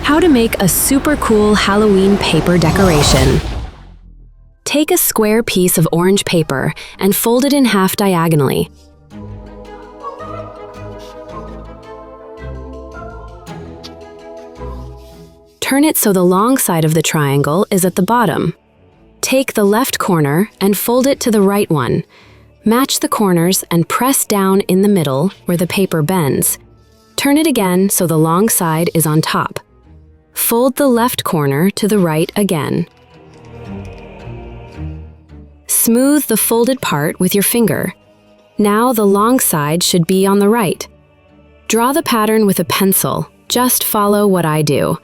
How to make a super cool Halloween paper decoration. Take a square piece of orange paper and fold it in half diagonally. Turn it so the long side of the triangle is at the bottom. Take the left corner and fold it to the right one. Match the corners and press down in the middle where the paper bends. Turn it again so the long side is on top. Fold the left corner to the right again. Smooth the folded part with your finger. Now the long side should be on the right. Draw the pattern with a pencil. Just follow what I do.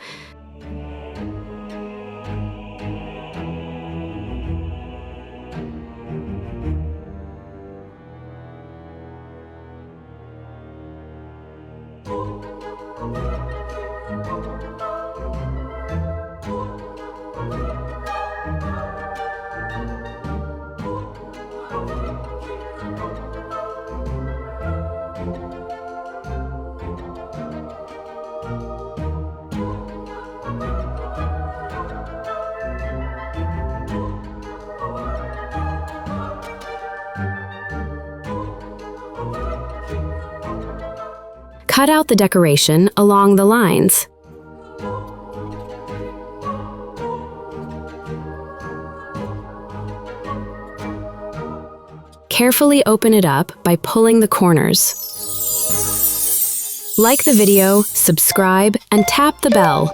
Cut out the decoration along the lines. Carefully open it up by pulling the corners. Like the video, subscribe, and tap the bell.